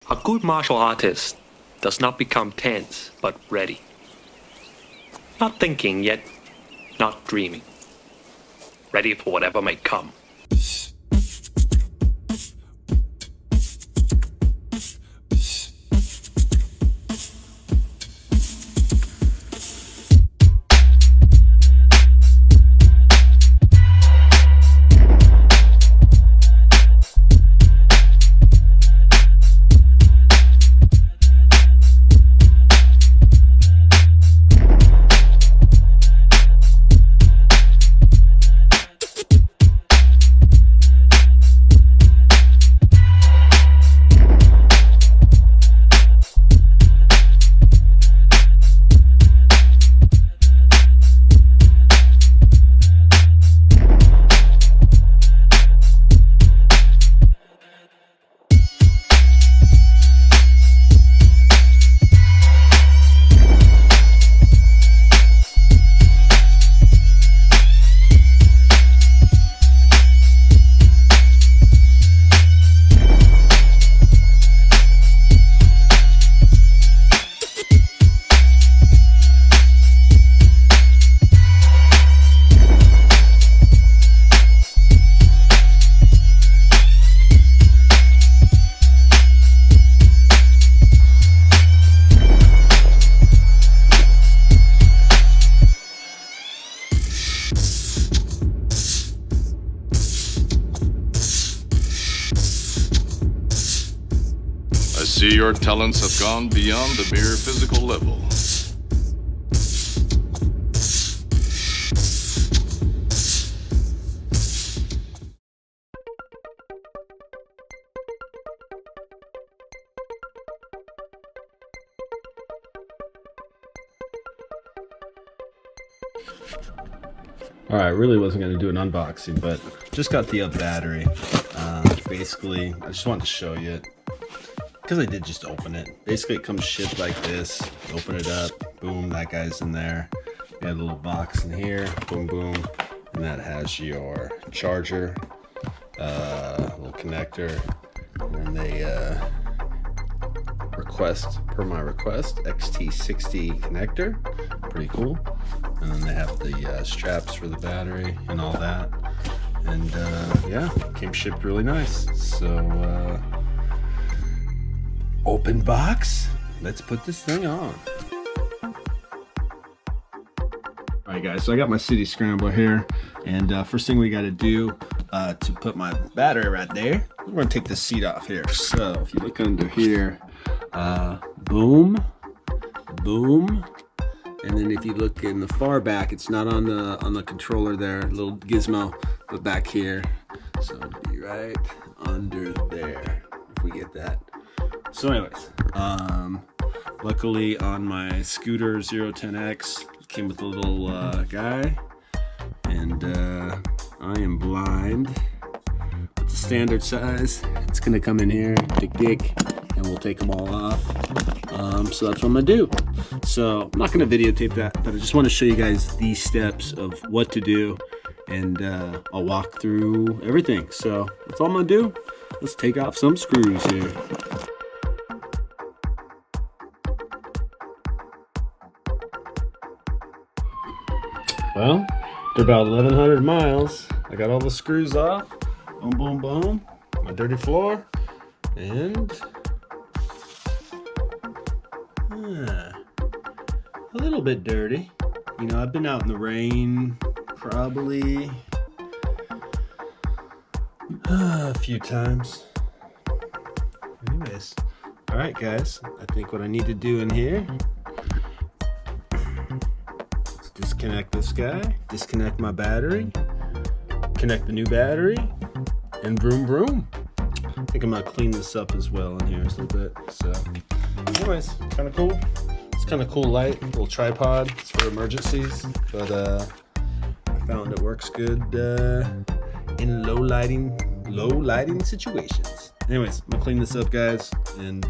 A good martial artist does not become tense, but ready. Not thinking, yet not dreaming. Ready for whatever may come. I see your talents have gone beyond the mere physical level. Alright, I really wasn't going to do an unboxing, but just got the battery. Basically, I just wanted to show you it, because I did just open it. Basically, it comes shipped like this. Open it up, boom, that guy's in there. You have a little box in here, boom, boom, and that has your charger, little connector, and then they request, per my request, XT60 connector. Pretty cool. And then they have the straps for the battery and all that. And yeah, came shipped really nice. So open box, let's put this thing on. Alright guys, so I got my city scrambler here, and first thing we got to do to put my battery right there, we're going to take the seat off here. So if you look under here, boom, boom, and then if you look in the far back, it's not on the controller there, little gizmo, but back here, so it'll be right under there if we get that. So anyways, luckily on my scooter 010X, it came with a little guy, and I am blind. It's a standard size. It's gonna come in here, dick, and we'll take them all off. So that's what I'm gonna do. So I'm not gonna videotape that, but I just want to show you guys these steps of what to do, and I'll walk through everything. So that's all I'm gonna do. Let's take off some screws here. Well, they're about 1,100 miles. I got all the screws off. Boom, boom, boom. My dirty floor. And a little bit dirty. You know, I've been out in the rain probably a few times. Anyways, all right, guys. I think what I need to do in here, disconnect this guy, disconnect my battery, connect the new battery, and vroom vroom. I think I'm gonna clean this up as well in here a little bit. So anyways, kind of cool. It's kind of cool light, little tripod. It's for emergencies, but I found it works good in low lighting situations. Anyways, I'm gonna clean this up, guys, and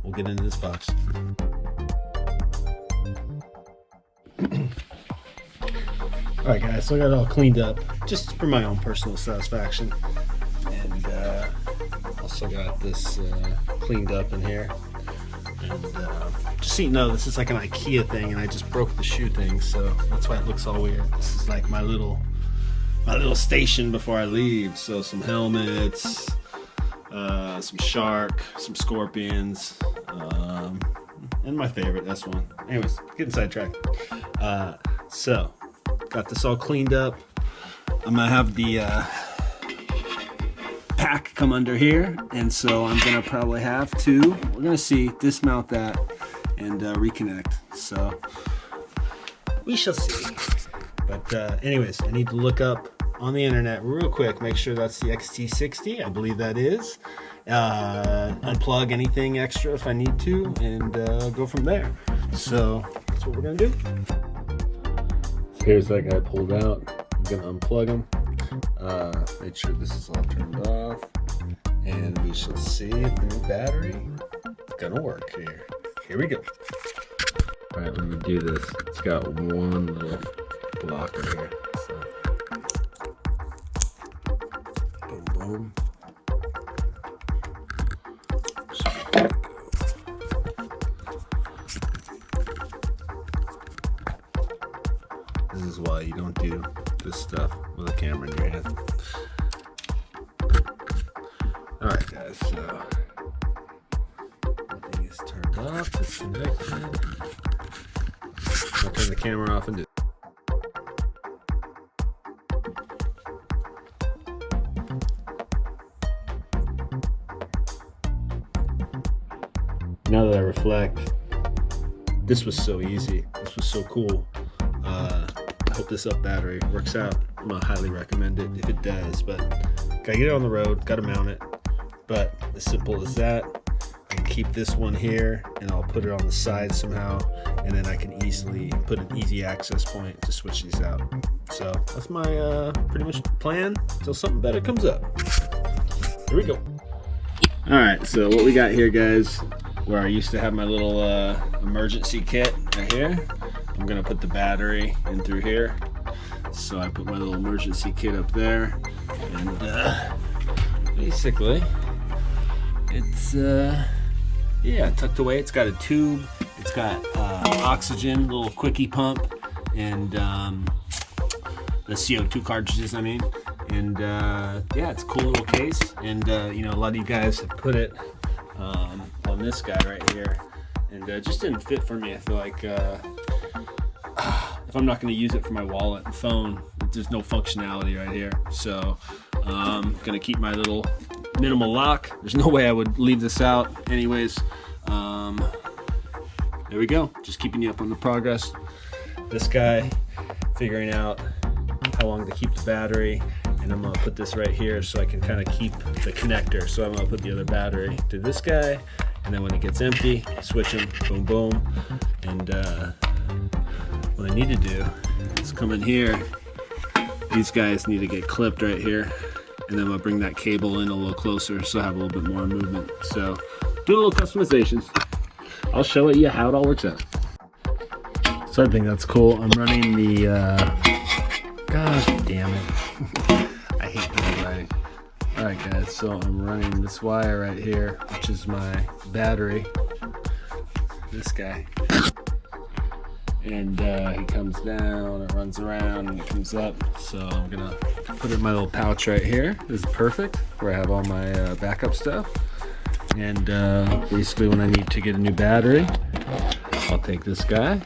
we'll get into this box. Alright guys, so I got it all cleaned up just for my own personal satisfaction, and I'll also got this cleaned up in here. And just so you know, this is like an IKEA thing, and I just broke the shoe thing, so that's why it looks all weird. This is like my little station before I leave. So some helmets, some shark, some scorpions, and my favorite, this one. Anyways, getting sidetracked. So got this all cleaned up. I'm gonna have the pack come under here, and so I'm gonna probably have to, we're gonna see, dismount that and reconnect. So we shall see. But anyways, I need to look up on the internet real quick, make sure that's the XT60. I believe that is. Unplug anything extra if I need to, and go from there. So that's what we're gonna do. So here's that guy pulled out. I'm gonna unplug him. Make sure this is all turned off, and we shall see if the new battery is gonna work here. Here we go. All right, let me do this. It's got one little blocker here. So, boom, boom. This is why you don't do this stuff with a camera in your hand. Alright guys, so everything is turned off, disconnected. I'll turn the camera off and do. Now that I reflect, this was so easy. This was so cool. I hope this up battery works out. I'm gonna highly recommend it if it does, but gotta get it on the road, gotta mount it. But as simple as that, I can keep this one here and I'll put it on the side somehow, and then I can easily put an easy access point to switch these out. So that's my pretty much plan until something better comes up. Here we go. All right, so what we got here, guys, where I used to have my little emergency kit right here, I'm gonna put the battery in through here. So I put my little emergency kit up there, and basically it's yeah, tucked away. It's got a tube, it's got oxygen, little quickie pump, and the CO2 cartridges, I mean. And yeah, it's a cool little case, and you know, a lot of you guys have put it on this guy right here, and it just didn't fit for me. I feel like if I'm not going to use it for my wallet and phone, there's no functionality right here. So I'm gonna keep my little minimal lock. There's no way I would leave this out anyways. There we go, just keeping you up on the progress. This guy, figuring out how long to keep the battery, and I'm gonna put this right here so I can kind of keep the connector. So I'm gonna put the other battery to this guy, and then when it gets empty, switch them, boom, boom. And what I need to do is come in here. These guys need to get clipped right here, and then I'm gonna bring that cable in a little closer so I have a little bit more movement. So do a little customizations. I'll show you how it all works out. So I think that's cool. I'm running the, gosh damn it. I hate this writing. All right guys, so I'm running this wire right here, which is my battery, this guy. And he comes down, it runs around, and it comes up. So I'm gonna put it in my little pouch right here. This is perfect, where I have all my backup stuff. And basically when I need to get a new battery, I'll take this guy,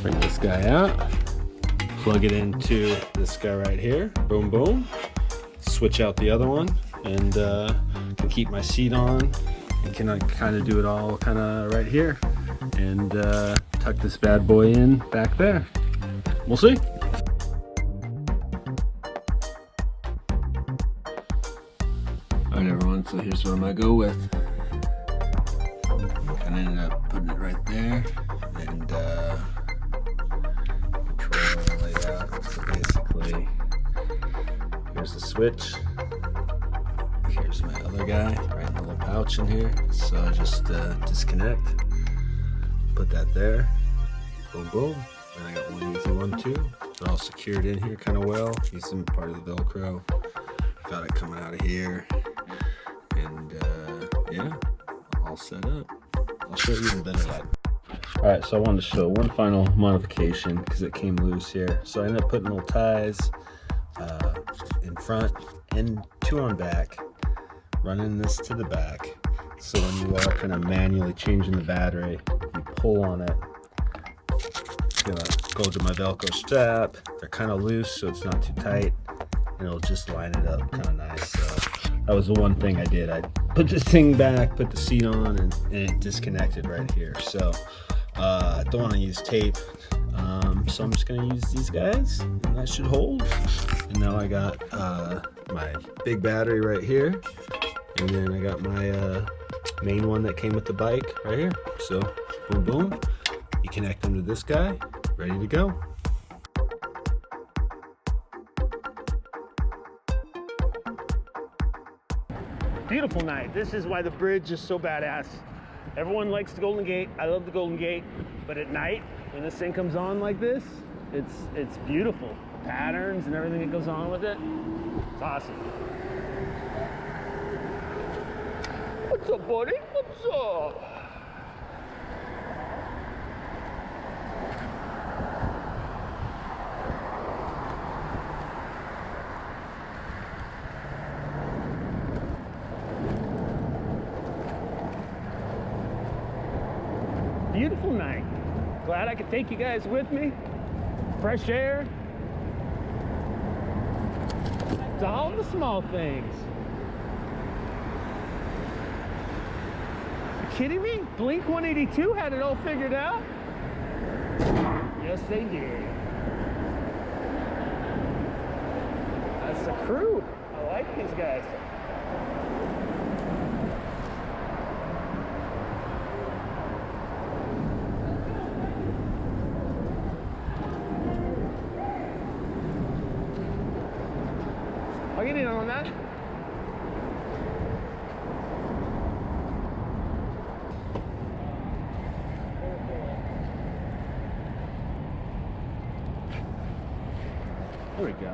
bring this guy out, plug it into this guy right here, boom boom, switch out the other one, and can keep my seat on, and can kind of do it all kind of right here, and tuck this bad boy in back there. We'll see. Alright everyone, so here's what I'm gonna go with. Kind of ended up putting it right there, and control layout. So basically, here's the switch. Here's my other guy, right in the little pouch in here. So I just disconnect, put that there, boom boom. And I got one easy one too. They're all secured in here kind of well, using part of the Velcro. Got it coming out of here. And yeah, all set up. I'll show you in better light. All right, so I wanted to show one final modification because it came loose here. So I ended up putting little ties in front and 2 on back, running this to the back. So when you are kind of manually changing the battery, you pull on it. It's gonna go to my Velcro strap. They're kind of loose, so it's not too tight, and it'll just line it up kind of nice. So that was the one thing I did. I put this thing back, put the seat on, and it disconnected right here. So I don't want to use tape, so I'm just gonna use these guys, and that should hold. And now I got my big battery right here, and then I got my main one that came with the bike right here. So boom, boom. You connect them to this guy, ready to go. Beautiful night. This is why the bridge is so badass. Everyone likes the Golden Gate. I love the Golden Gate, but at night when this thing comes on like this, it's beautiful. The patterns and everything that goes on with it, it's awesome. What's up, buddy? What's up? Beautiful night. Glad I could take you guys with me. Fresh air. It's all the small things. Are you kidding me? Blink 182 had it all figured out? Yes, they did. That's the crew. I like these guys. I'll get in on that. There we go.